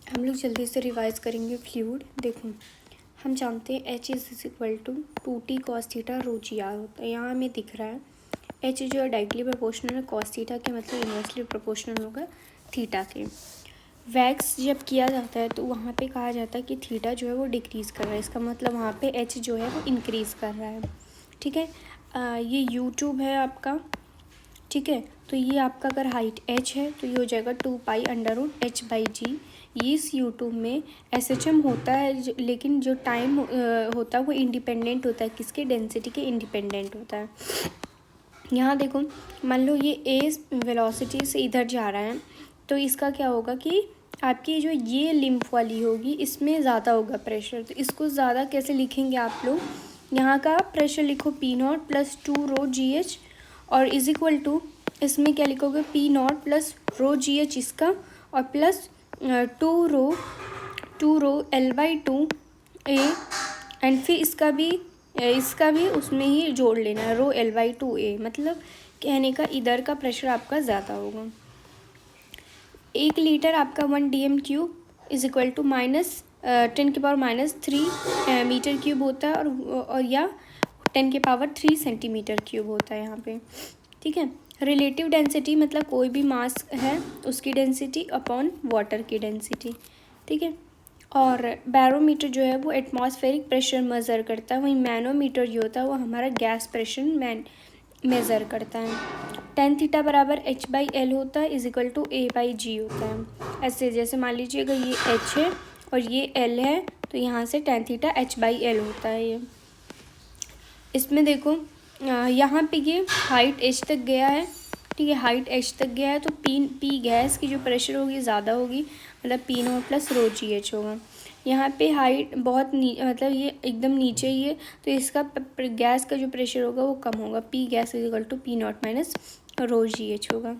हम लोग जल्दी से रिवाइज करेंगे फ्लूइड। देखो, हम जानते हैं H is equal to 2t cos theta rho g r होता है। यहाँ हमें दिख रहा है एच जो है डायरेक्टली प्रोपोर्शनल है कॉस थीटा के, मतलब इन्वर्सली प्रोपोर्शनल होगा थीटा के। वैक्स जब किया जाता है तो वहाँ पे कहा जाता है कि थीटा जो है वो डिक्रीज़ कर रहा है, इसका मतलब वहाँ पे एच जो है वो इंक्रीज़ कर रहा है। ठीक है, ये यूट्यूब है आपका। ठीक है, तो ये आपका अगर हाइट h है तो ये हो जाएगा 2π/h/g। ये इस यूट्यूब में SHM होता है लेकिन जो टाइम होता है वो इंडिपेंडेंट होता है, किसके, डेंसिटी के इंडिपेंडेंट होता है। यहाँ देखो, मान लो ये a वेलोसिटी से इधर जा रहा है तो इसका क्या होगा कि आपकी जो ये लिम्फ वाली होगी इसमें ज़्यादा होगा प्रेशर। तो इसको ज़्यादा कैसे लिखेंगे आप लोग, यहाँ का प्रेशर लिखो P0 + 2ρgh और इज इक्वल टू इसमें क्या लिखोगे P0 + ρgh इसका और प्लस 2ρ L/2A एंड फिर इसका भी उसमें ही जोड़ लेना है ρ L/2A। मतलब कहने का इधर का प्रेशर आपका ज़्यादा होगा। 1 लीटर आपका 1 dm³ is equal to -10⁻³ metre cube होता है और या 10⁻³ सेंटीमीटर क्यूब होता है यहाँ पे। ठीक है, रिलेटिव डेंसिटी मतलब कोई भी मास है उसकी डेंसिटी अपॉन वाटर की डेंसिटी। ठीक है, और बैरोमीटर जो है वो एटमॉस्फेरिक प्रेशर मेज़र करता है, वहीं मैनोमीटर जो होता है वो हमारा गैस प्रेशर मेज़र करता है। tan थीटा बराबर h/l होता है इज इक्वल टू a/g होता है। ऐसे जैसे मान लीजिए अगर ये h है और ये l है तो यहाँ से tan थीटा h/l होता है। ये इसमें देखो यहाँ पे ये हाइट h तक गया है। ठीक है, हाइट h तक गया है तो P गैस की जो प्रेशर होगी ज़्यादा होगी, मतलब P0 + ρgh होगा। यहाँ पे हाइट बहुत मतलब ये एकदम नीचे ही है तो इसका गैस का जो प्रेशर होगा वो कम होगा, P gas is equal to P0 - ρgh होगा।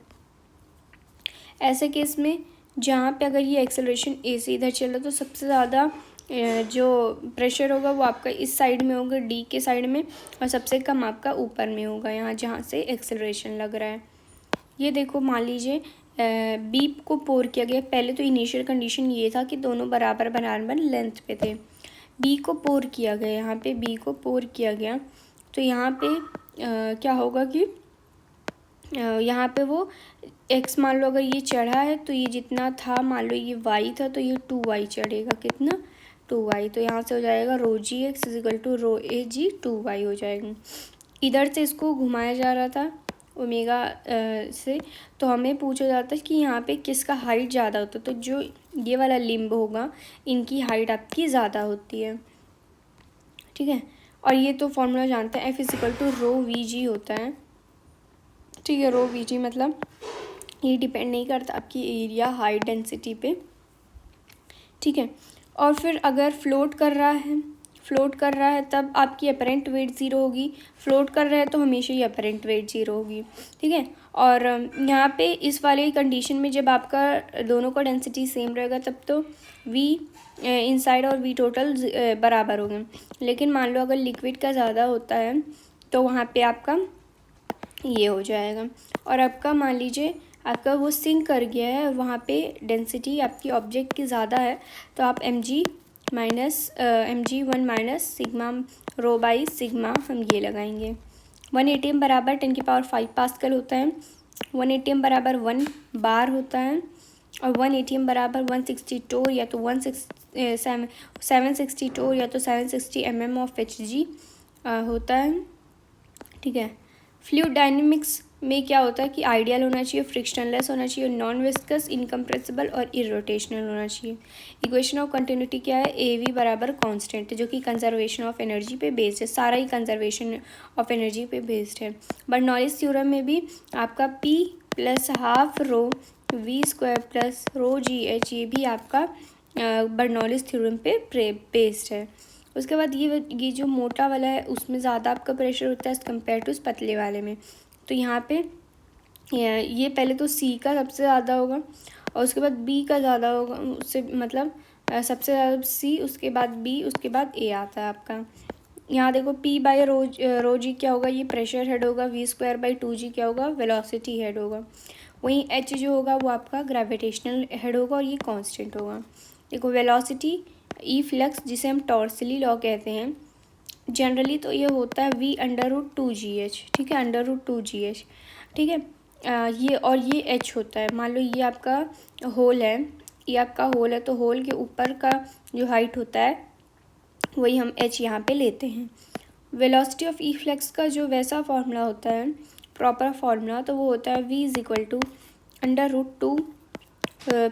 ऐसे केस में जहाँ पे अगर ये एक्सेलरेशन a से इधर चल रहा तो सबसे ज़्यादा जो प्रेशर होगा वो आपका इस साइड में होगा, D के साइड में, और सबसे कम आपका ऊपर में होगा, यहाँ जहाँ से एक्सेलरेशन लग रहा है। ये देखो, मान लीजिए बी को पोर किया गया। पहले तो इनिशियल कंडीशन ये था कि दोनों बराबर लेंथ पे थे। बी को पोर किया गया, यहाँ पे बी को पोर किया गया तो यहाँ पे क्या होगा कि यहाँ पे वो x मान लो अगर ये चढ़ा है तो ये जितना था, मान लो ये y था तो ये 2y चढ़ेगा, कितना, 2y। तो यहाँ से हो जाएगा ρgx is equal to ρag 2y हो जाएगा। इधर से इसको घुमाया जा रहा था ओमेगा से, तो हमें पूछा जाता है कि यहाँ पे किसका हाइट ज़्यादा होता है, तो जो ये वाला लिम्ब होगा इनकी हाइट आपकी ज़्यादा होती है। ठीक है, और ये तो फॉर्मूला जानते हैं, F is equal to ρvg होता है। ठीक है, ρvg मतलब ये डिपेंड नहीं करता आपकी एरिया हाइट डेंसिटी पे। ठीक है, और फिर अगर फ्लोट कर रहा है तब आपकी अपरेंट वेट 0 होगी। फ्लोट कर रहा है तो हमेशा ही अपरेंट वेट 0 होगी। ठीक है, और यहाँ पे इस वाले कंडीशन में जब आपका दोनों का डेंसिटी सेम रहेगा तब तो v इनसाइड और v टोटल बराबर होंगे। लेकिन मान लो अगर लिक्विड का ज़्यादा होता है तो वहाँ पे आपका ये हो जाएगा। और आपका मान लीजिए आपका वो सिंक कर गया है और वहाँ पे डेंसिटी आपकी ऑब्जेक्ट की ज़्यादा है तो आप mg1 सिग्मा ρ/सिग्मा हम ये लगाएंगे। 1 atm बराबर 10⁵ पास्कल होता है, 1 atm बराबर 1 बार होता है, और 1 atm बराबर 160 टोर या तो 760 टोर या तो 760 mm ऑफ Hg होता है। ठीक है, फ्लूइड डायनेमिक्स में क्या होता है कि आइडियल होना चाहिए, फ्रिक्शनलेस होना चाहिए, नॉन विस्कस, इनकम्प्रेसिबल और इरोटेशनल होना चाहिए। इक्वेशन ऑफ कंटिन्यूटी क्या है, AV बराबर कांस्टेंट, जो कि कंजर्वेशन ऑफ एनर्जी पे बेस्ड है, सारा ही कंजर्वेशन ऑफ एनर्जी पे बेस्ड है। बर्नौलीज थ्योरम में भी आपका P + ½ ρv² + ρgh ये भी आपका बर्नौलीज थ्योरम पे बेस्ड है। उसके बाद ये जो मोटा वाला है उसमें ज़्यादा आपका प्रेशर होता है एज़ कम्पेयर टू इस पतले वाले में। तो यहाँ पे ये पहले तो C का सबसे ज़्यादा होगा और उसके बाद B का ज़्यादा होगा, उससे मतलब सबसे ज़्यादा C, उसके बाद B, उसके बाद A आता है आपका। यहाँ देखो P/ρg क्या होगा, ये प्रेशर हेड होगा, v²/2g क्या होगा, वेलोसिटी हेड होगा। वहीं H जो होगा वो आपका ग्रेविटेशनल हेड होगा और ये कांस्टेंट होगा। देखो वेलोसिटी ई फ्लक्स जिसे हम टॉर्सली लॉ कहते हैं, जनरली तो ये होता है v/√2gh, ठीक है, √2gh, ठीक है। ये h होता है। मान लो ये आपका होल है, ये आपका होल है, तो होल के ऊपर का जो हाइट होता है वही हम h यहाँ पे लेते हैं। वेलोसिटी ऑफ ई फ्लक्स का जो वैसा फार्मूला होता है, प्रॉपर फार्मूला, तो वो होता है v=√2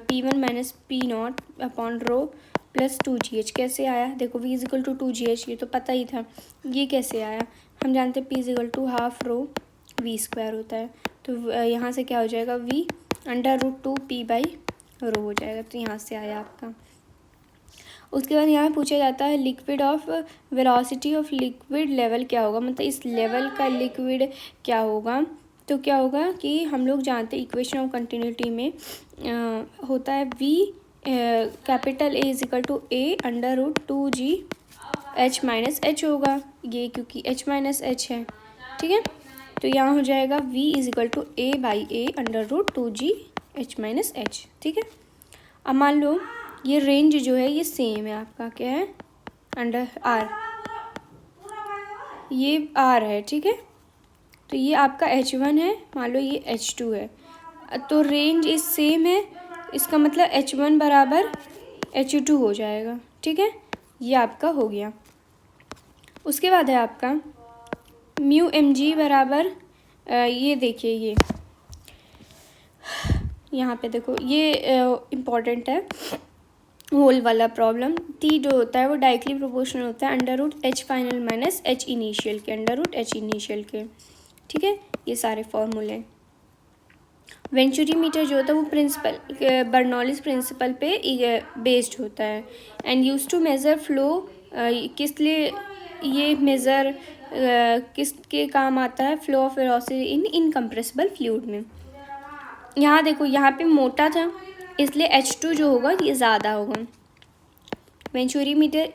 P1 - P0 upon rho plus 2gh। कैसे आया? देखो v=2gh, ये तो पता ही था। ये कैसे आया? हम जानते हैं p=1/2 रो v² होता है, तो यहाँ से क्या हो जाएगा, v/√2 p/रो हो जाएगा, तो यहाँ से आया आपका। उसके बाद यहाँ पूछा जाता है liquid of velocity of liquid level क्या होगा, मतलब इस लेवल का लिक्विड क्या होगा। तो क्या होगा कि हम लोग जानते हैं इक्वेशन ऑफ कंटिन्यूटी में होता है v कैपिटल A/√2gh - होगा, ये क्योंकि h - h है, ठीक है। तो यहाँ हो जाएगा v=A/√2gh - ठीक है। अब मान लो ये रेंज जो है ये सेम है आपका, क्या है, अंडर r, ये r है, ठीक है। तो ये आपका h1 है, मान लो ये h2 है, तो रेंज इस सेम है, इसका मतलब h1 बराबर h2 हो जाएगा, ठीक है। ये आपका हो गया। उसके बाद है आपका μmg बराबर ये देखिए, ये यहाँ पे देखो ये इम्पॉर्टेंट है होल वाला प्रॉब्लम। टी जो होता है वो डायरेक्टली प्रोपोर्शनल होता है √h फाइनल - h इनिशियल के, √h इनिशियल के, ठीक है। ये सारे फॉर्मूले। वेंचुरीमीटर जो होता है वो प्रिंसिपल बर्नौलीज प्रिंसिपल पे बेस्ड होता है and use to measure flow. किस लिए ये मेज़र किसके काम आता है, flow of velocity in incompressible fluid में। यहाँ देखो यहाँ पे मोटा था इसलिए h2 जो होगा ये ज़्यादा होगा। वेंचुरीमीटर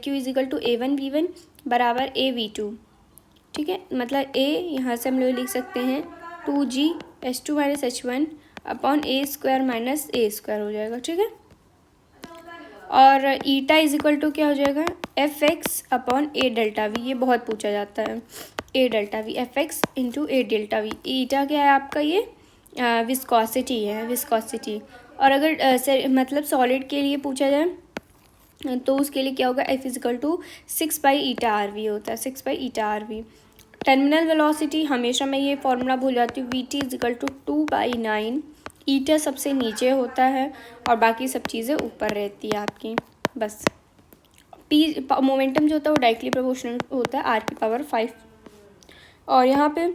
Q=A1V1 बराबर AV2, ठीक है, मतलब A यहाँ से हम लोग लिख सकते हैं 2g h2 - h1 upon A² - A² हो जाएगा, ठीक है। और ईटा क्या हो जाएगा, Fx अपॉन A∆V, ये बहुत पूछा जाता है, A∆V, Fx × A∆V। ईटा क्या है आपका, ये विस्कोसिटी है, विस्कोसिटी। और अगर मतलब सॉलिड के लिए पूछा जाए तो उसके लिए क्या होगा, F=6/ηRV होता है, 6/ηRV। टर्मिनल वेलोसिटी हमेशा मैं ये फॉर्मूला भूल जाती हूँ, Vt=2/9। ईटा सबसे नीचे होता है और बाकी सब चीज़ें ऊपर रहती है आपकी, बस। पी मोमेंटम जो होता है वो डायरेक्टली प्रोपोर्शनल होता है r⁵ और यहाँ पे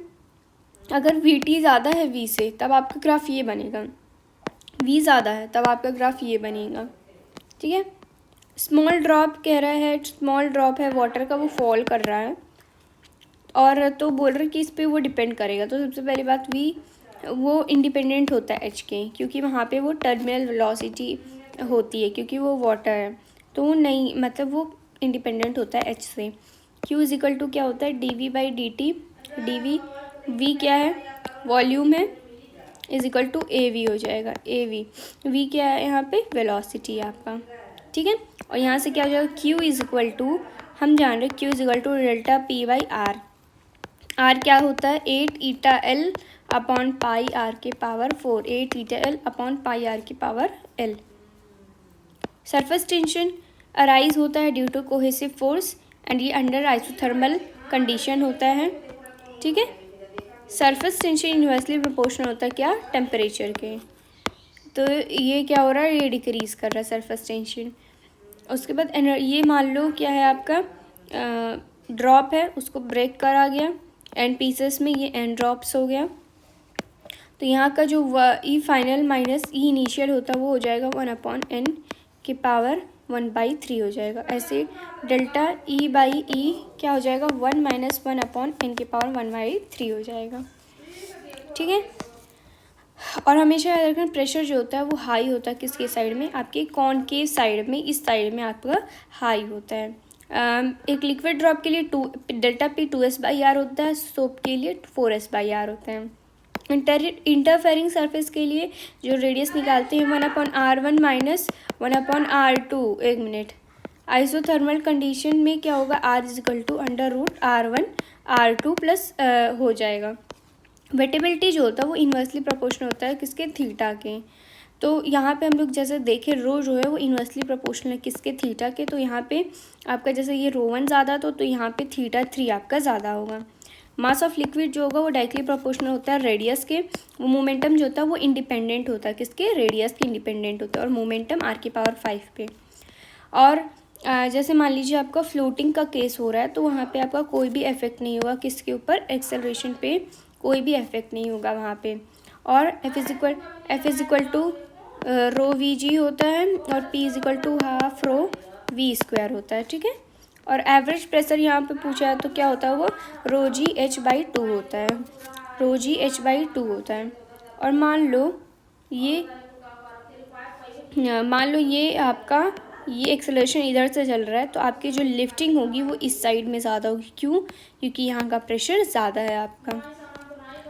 अगर Vt ज़्यादा है V से तब आपका ग्राफ ये बनेगा, V ज़्यादा है तब आपका ग्राफ ये बनेगा, ठीक है। स्मॉल ड्रॉप कह रहा है, स्मॉल ड्रॉप है वाटर का, वो फॉल कर रहा है और तो बोल रहे कि इस पर वो डिपेंड करेगा। तो सबसे पहली बात V वो इंडिपेंडेंट होता है h के, क्योंकि वहाँ पे वो टर्मिनल वेलोसिटी होती है, क्योंकि वो वाटर है तो वो नहीं, मतलब वो इंडिपेंडेंट होता है h से। Q क्या होता है, dV/dt, dV, V क्या है, वॉल्यूम है, =AV हो जाएगा, AV। V क्या है यहाँ पे, वेलोसिटी है आपका, ठीक है। और यहाँ से क्या हो जाएगा, Q हम जान रहे Q=∆P/r। r क्या होता है, 8η_L upon πr⁴, 8η_L upon πr⁴L। Surface tension arise होता है due to cohesive force and ये अंडर आइसोथर्मल कंडीशन होता है, ठीक है। सरफेस टेंशन इन्वर्सली प्रोपोर्शनल होता है क्या, टेम्परेचर के। तो ये क्या हो रहा है, ये डिक्रीज़ कर रहा है सरफेस टेंशन। उसके बाद ये मान लो क्या है आपका ड्रॉप है, उसको ब्रेक करा गया एंड पीसेस में, ये एंड ड्रॉप्स हो गया। तो यहाँ का जो ई फाइनल माइनस ई इनिशियल होता है वो हो जाएगा 1/n⁻⁴ हो जाएगा। ऐसे डेल्टा E/E क्या हो जाएगा, 1 - 1/n⁻⁴ हो जाएगा, ठीक है। और हमेशा याद रखना प्रेशर जो होता है वो हाई होता है किसके साइड में, आपके कॉनकेव साइड में, इस साइड में आपका हाई होता है। एक लिक्विड ड्रॉप के लिए ΔP 2s/r होता है, सोप के लिए 4s/r होता है, इंटरफेरिंग सरफेस के लिए जो रेडियस निकालते हैं 1/r1 माइनस 1/r2। एक मिनट, आइसोथर्मल कंडीशन में क्या होगा, r=√r1r2 प्लस हो जाएगा। वेटेबिलिटी जो होता है वो इन्वर्सली प्रोपोर्शनल होता है किसके, थीटा के। तो यहाँ पे हम लोग जैसे देखें रो जो है वो इन्वर्सली प्रोपोर्शनल है किसके, थीटा के। तो यहाँ पे आपका जैसे ये ρ1 ज़्यादा तो यहाँ पे θ3 आपका ज़्यादा होगा। मास ऑफ लिक्विड जो होगा वो डायरेक्टली प्रोपोर्शनल होता है रेडियस के। वो मोमेंटम जो होता है वो इंडिपेंडेंट होता है किसके, रेडियस के इंडिपेंडेंट होता है, और मोमेंटम r⁵ पे। और जैसे मान लीजिए आपका फ्लोटिंग का केस हो रहा है तो वहाँ पे आपका कोई भी इफेक्ट नहीं होगा किसके ऊपर, एक्सेलरेशन पे कोई भी इफेक्ट नहीं होगा वहाँ पे। और F is equal to ρVg होता है और P is equal to half ρv² होता है, ठीक है। और एवरेज प्रेशर यहाँ पे पूछा है तो क्या होता है वो ρgh/2 होता है, ρgh/2 होता है। और मान लो ये आपका ये एक्सेलरेशन इधर से चल रहा है तो आपकी जो लिफ्टिंग होगी वो इस साइड में ज़्यादा होगी, क्यों, क्योंकि यहाँ का प्रेशर ज़्यादा है आपका।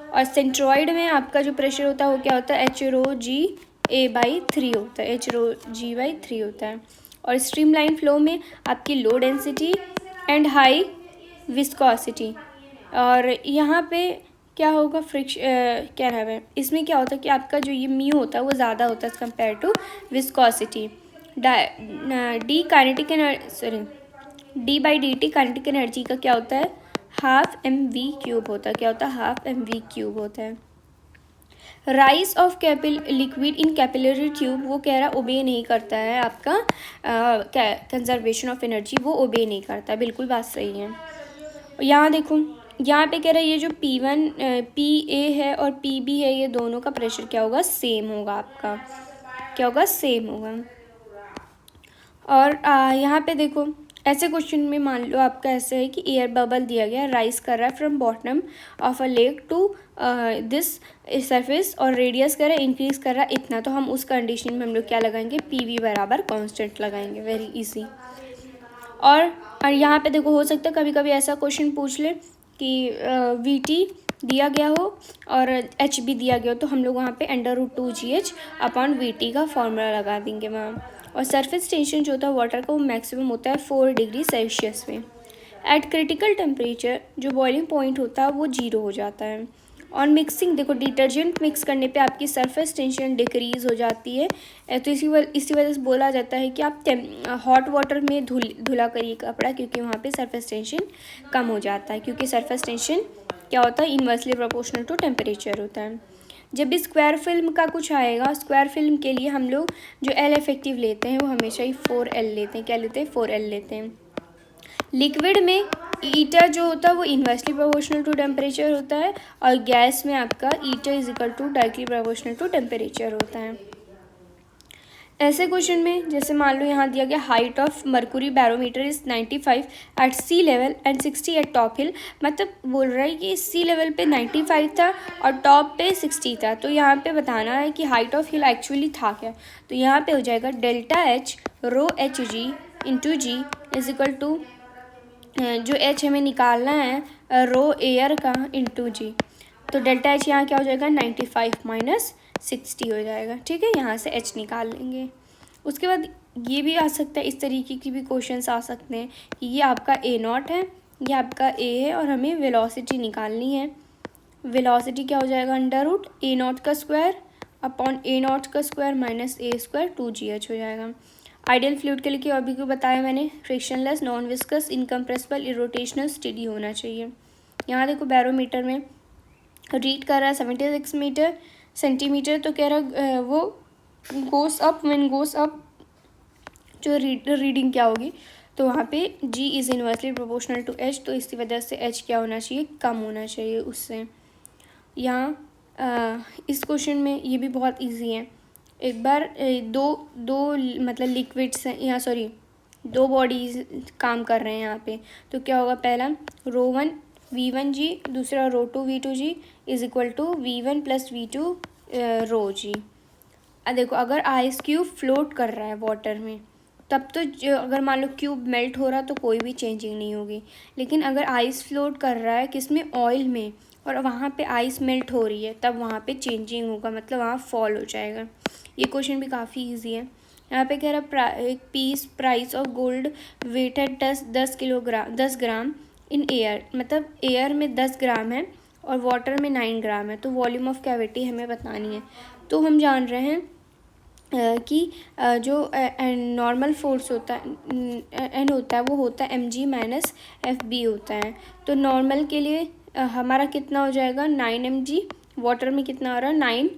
और सेंट्रॉइड में आपका जो प्रेशर होता है वो क्या होता है, h⁻Ga/3 होता है, h⁻G/3 होता है। और स्ट्रीमलाइन फ्लो में आपकी low density and high viscosity. और यहाँ पे क्या होगा, क्या नाम है, इसमें क्या होता है कि आपका जो ये म्यू होता है वो ज़्यादा होता है compare to viscosity. d/dt kinetic energy का क्या होता है, ½ mv³ होता है, क्या होता है, ½ mv³ होता है। Rise of liquid in capillary tube वो कह रहा है ओबे नहीं करता है आपका कंजर्वेशन ऑफ एनर्जी, वो ओबे नहीं करता, बिल्कुल बात सही है। यहाँ देखो यहाँ पे कह रहा है ये जो P1 PA है और PB है ये दोनों का प्रेशर क्या होगा, सेम होगा आपका, क्या होगा, सेम होगा। और यहाँ पे देखो ऐसे क्वेश्चन में मान लो आपका ऐसे है कि एयर बबल दिया गया, राइज कर रहा है from bottom of a lake to this surface, और रेडियस कर रहा है, इंक्रीज कर रहा है इतना, तो हम उस कंडीशन में हम लोग क्या लगाएंगे, PV बराबर कांस्टेंट लगाएंगे, वेरी इजी। और यहाँ पे देखो हो सकता है कभी कभी ऐसा क्वेश्चन पूछ ले कि VT दिया गया हो और H भी दिया गया हो, तो हम लोग वहाँ पे √2GH/VT का फॉर्मूला लगा देंगे वहाँ। और सरफेस टेंशन जो होता है वाटर का वो मैक्सिमम होता है 4 डिग्री सेल्सियस में। एट क्रिटिकल टेम्परेचर जो बॉइलिंग पॉइंट होता है वो 0 हो जाता है। और मिक्सिंग देखो डिटर्जेंट मिक्स करने पे आपकी सरफेस टेंशन डिक्रीज़ हो जाती है, तो इसी वजह से बोला जाता है कि आप हॉट वाटर में धुला करिए कपड़ा, क्योंकि वहाँ पे सरफेस टेंशन कम हो जाता है, क्योंकि सरफेस टेंशन क्या होता है, इन्वर्सली प्रोपोर्शनल टू टेम्परेचर होता है। जब भी स्क्वायर फिल्म का कुछ आएगा, स्क्वायर फिल्म के लिए हम लोग जो L इफेक्टिव लेते हैं वो हमेशा ही 4L लेते हैं, क्या लेते हैं, 4L लेते हैं। लिक्विड में ईटा जो होता है वो इन्वर्सली प्रोपोर्शनल टू टेम्परेचर होता है, और गैस में आपका eta is equal to directly proportional to temperature होता है। ऐसे क्वेश्चन में जैसे मान लो यहाँ दिया गया height of mercury barometer is 95 at sea level and 60 at top hill, मतलब बोल रहा है कि सी लेवल पे 95 था और टॉप पे 60 था, तो यहाँ पे बताना है कि हाइट ऑफ हिल एक्चुअली था क्या। तो यहाँ पे हो जाएगा ΔH ρHg into g is equal to जो H हमें निकालना है रो एयर का इंटू जी, तो ΔH यहाँ क्या हो जाएगा 95 माइनस 60 हो जाएगा, ठीक है। यहाँ से H निकाल लेंगे। उसके बाद ये भी आ सकता है, इस तरीके की भी क्वेश्चंस आ सकते हैं कि ये आपका A0 है, ये आपका A है और हमें वेलोसिटी निकालनी है। वेलोसिटी क्या हो जाएगा √A0 का स्क्वायर अपॉन A0 का स्क्वायर माइनस A² 2GH हो जाएगा। आइडियल फ्लूइड के लिए अभी को बताया मैंने, frictionless, non viscous, incompressible, irrotational, steady होना चाहिए। यहाँ देखो बैरोमीटर में रीड कर रहा है 76 मीटर सेंटीमीटर, तो कह रहा वो goes up, when goes up जो रीडिंग क्या होगी, तो वहाँ पे G is inversely proportional to H, तो इसी वजह से H क्या होना चाहिए, कम होना चाहिए उससे। यहाँ इस क्वेश्चन में ये भी बहुत इजी है। एक बार दो मतलब लिक्विड्स हैं यहाँ, सॉरी दो बॉडीज काम कर रहे हैं यहाँ पे, तो क्या होगा, पहला ρ1 V1G, दूसरा ρ2 V2G is equal to V1 plus V2 ρG। देखो अगर आइस क्यूब फ्लोट कर रहा है वाटर में तब तो अगर मान लो क्यूब मेल्ट हो रहा तो कोई भी चेंजिंग नहीं होगी, लेकिन अगर आइस फ्लोट कर रहा है किसमें, ऑयल में, और वहाँ पे आइस मेल्ट हो रही है, तब वहाँ पे चेंजिंग होगा, मतलब वहाँ फॉल हो जाएगा। ये क्वेश्चन भी काफ़ी ईजी है। यहाँ पे कह रहा एक piece price of gold weight है 10 ग्राम इन एयर, मतलब एयर में 10 ग्राम है और वाटर में 9 ग्राम है। तो वॉल्यूम ऑफ कैविटी हमें बतानी है। तो हम जान रहे हैं कि जो नॉर्मल फोर्स होता है एन होता है वो होता है mg माइनस FB होता है। तो नॉर्मल के लिए हमारा कितना हो जाएगा 9 mg, वाटर में कितना आ रहा है 9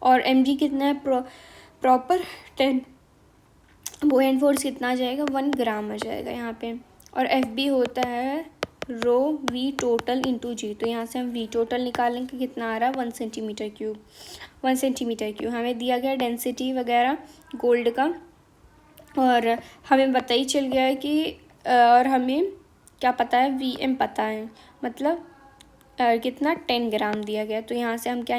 और mg कितना है प्रॉपर 10। बुओयंट फोर्स कितना आ जाएगा 1 ग्राम आ जाएगा यहाँ पे। और FB होता है रो V टोटल इंटू जी। तो यहाँ से हम V टोटल निकालेंगे, कितना आ रहा है 1 सेंटीमीटर क्यूब। 1 सेंटीमीटर क्यूब हमें दिया गया डेंसिटी वगैरह गोल्ड का, और हमें पता ही चल गया है कि और हमें क्या पता है VM पता है, मतलब कितना 10 ग्राम दिया गया। तो यहाँ से हम क्या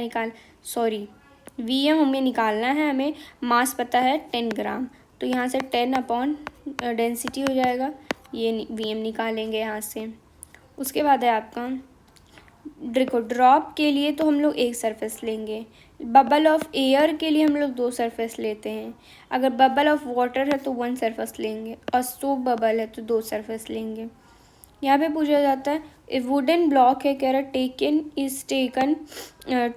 VM हमें निकालना है, हमें मास पता है 10 ग्राम। तो यहाँ से 10 अपॉन डेंसिटी हो जाएगा, ये VM निकालेंगे यहाँ से। उसके बाद है आपका देखो ड्रॉप के लिए तो हम लोग एक सरफेस लेंगे, बबल ऑफ एयर के लिए हम लोग 2 सरफेस लेते हैं, अगर बबल ऑफ वाटर है तो 1 सरफेस लेंगे, और सोप बबल है तो 2 सरफेस लेंगे। यहाँ पे पूछा जाता है ए वुडन ब्लॉक है, कह रहा टेकन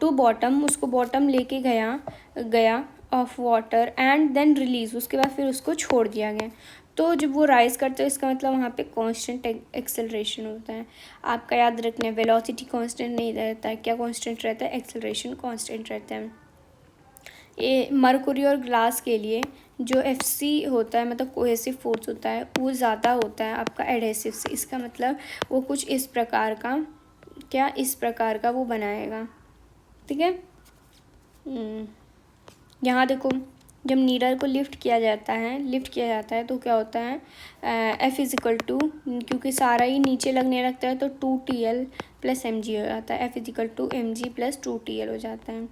टू बॉटम, उसको बॉटम लेके गया of water and then release, उसके बाद फिर उसको छोड़ दिया गया। तो जब वो राइज करते हैं इसका मतलब वहाँ पे कांस्टेंट एक्सेलरेशन होता है। आपका याद रखना है वेलोसिटी कांस्टेंट नहीं रहता है, क्या कांस्टेंट रहता है एक्सेलरेशन कांस्टेंट रहता है। ये मरकुरी और ग्लास के लिए जो FC होता है मतलब कोहेसिव फोर्स होता है वो ज़्यादा होता है आपका एडहेसिव से। इसका मतलब वो कुछ इस प्रकार का वो बनाएगा, ठीक है। यहाँ देखो जब नीडल को लिफ्ट किया जाता है तो क्या होता है F = क्योंकि सारा ही नीचे लगने लगता है तो 2TL + mg हो जाता है। F = mg + 2TL हो जाता है।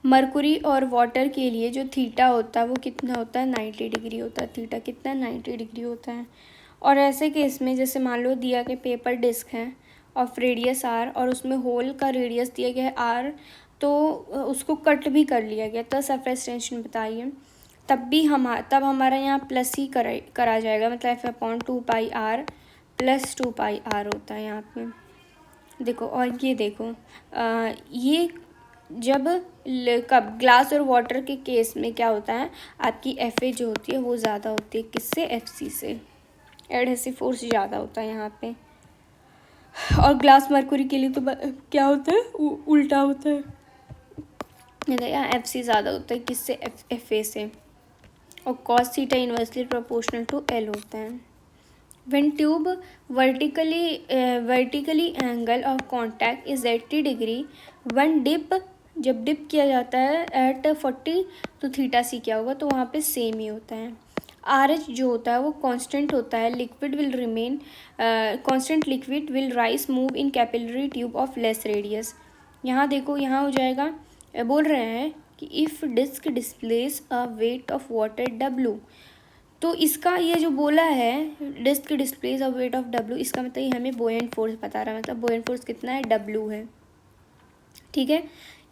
मरकुरी और वाटर के लिए जो थीटा होता है वो कितना होता है 90 डिग्री होता है। थीटा कितना 90 डिग्री होता है। और ऐसे केस में जैसे मान लो दिया गया पेपर डिस्क है ऑफ रेडियस R और उसमें होल का रेडियस दिया गया है R, तो उसको कट भी कर लिया गया तो सरफेस टेंशन बताइए, तब हमारा यहाँ प्लस ही करा जाएगा, मतलब F/2πr + 2πr होता है यहाँ पे। देखो और ये देखो ये जब कब ग्लास और वाटर के केस में क्या होता है आपकी FA जो होती है वो ज़्यादा होती है किससे FC से, एडहेसिव फोर्स ज़्यादा होता है यहाँ पे। और ग्लास मरकुरी के लिए तो क्या होता है उल्टा होता है, यहाँ FC ज़्यादा होता है किससे FA से। और cos θ inversely proportional to L होता है। When tube vertically angle of contact is 80 degree, when जब डिप किया जाता है at 40 तो थीटा C क्या होगा, तो वहाँ पे सेम ही होता है। RH जो होता है वो कांस्टेंट होता है, liquid will remain constant, liquid will rise move in capillary tube of less radius. यहाँ देखो यहाँ हो जाएगा, बोल रहे हैं कि if disc displace a weight of water W, तो इसका ये जो बोला है disc displace of weight of W, इसका मतलब ये हमें बुओयंट फोर्स बता रहा है, मतलब बुओयंट फोर्स कितना है W है, ठीक है।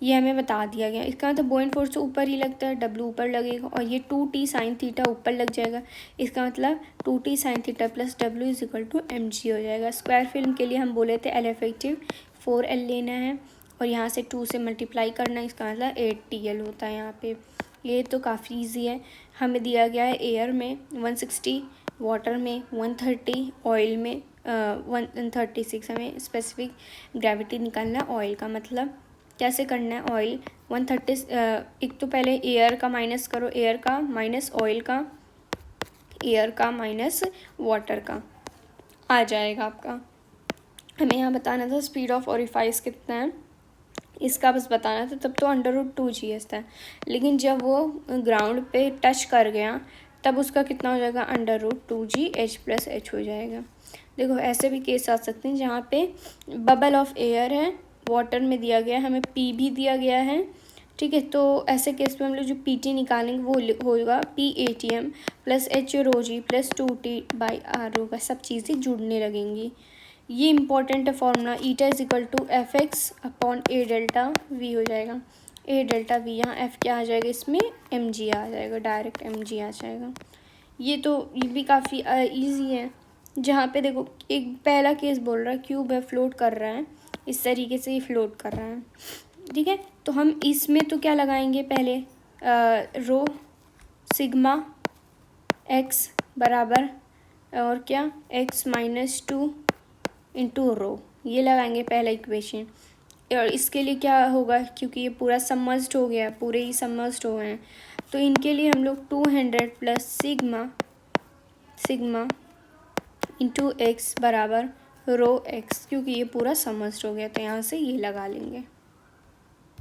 ये हमें बता दिया गया। इसका मतलब बुओयंट फोर्स तो ऊपर ही लगता है, W ऊपर लगेगा और ये 2T sin θ ऊपर लग जाएगा। इसका मतलब 2T sin θ + W = mg हो जाएगा। स्क्वायर फिल्म के लिए हम बोले थे L इफेक्टिव 4L लेना है और यहाँ से 2 से मल्टीप्लाई करना है, इसका मतलब 8TL होता है यहाँ पे। ये तो काफ़ी ईजी है। हमें दिया गया है एयर में 160, वाटर में 130, ऑयल में 136। हमें स्पेसिफिक ग्रेविटी निकालना है ऑयल का, मतलब कैसे करना है ऑयल 130, एक तो पहले एयर का माइनस करो, एयर का माइनस ऑयल का, एयर का माइनस वाटर का आ जाएगा आपका। हमें यहाँ बताना था स्पीड ऑफ ओरिफाइस कितना है, इसका बस बताना था। तब तो √2GS था, लेकिन जब वो ग्राउंड पे टच कर गया तब उसका कितना हो जाएगा √2GH + H हो जाएगा। देखो ऐसे भी केस आ सकते हैं जहाँ पे बबल ऑफ एयर है, वाटर में दिया गया है, हमें P भी दिया गया है, ठीक है। तो ऐसे केस में हम लोग जो PT निकालेंगे वो होगा PATM + H ρg + 2T/r होगा। सब चीज़ें जुड़ने लगेंगी। ये इम्पॉर्टेंट है formula, eta is equal to F x upon A delta v हो जाएगा। ए डेल्टा वी, यहाँ एफ क्या आ जाएगा, इसमें एम जी आ जाएगा, डायरेक्ट एम जी आ जाएगा। ये भी काफ़ी ईजी है। जहाँ पे देखो एक पहला केस बोल रहा है क्यूब है, फ्लोट कर रहा है, इस तरीके से ये फ्लोट कर रहा है, ठीक है। तो हम इसमें तो क्या लगाएंगे पहले, रो सिग्मा एक्स बराबर और क्या एक्स माइनस 2 इंटू रो, ये लगाएंगे पहला इक्वेशन। और इसके लिए क्या होगा, क्योंकि ये पूरा सबमर्ज्ड हो गया, पूरे ही सबमर्ज्ड हो गए हैं, तो इनके लिए हम लोग 200 प्लस सिग्मा इंटू एक्स बराबर रो एक्स, क्योंकि ये पूरा सबमर्ज्ड हो गया, तो यहाँ से ये लगा लेंगे।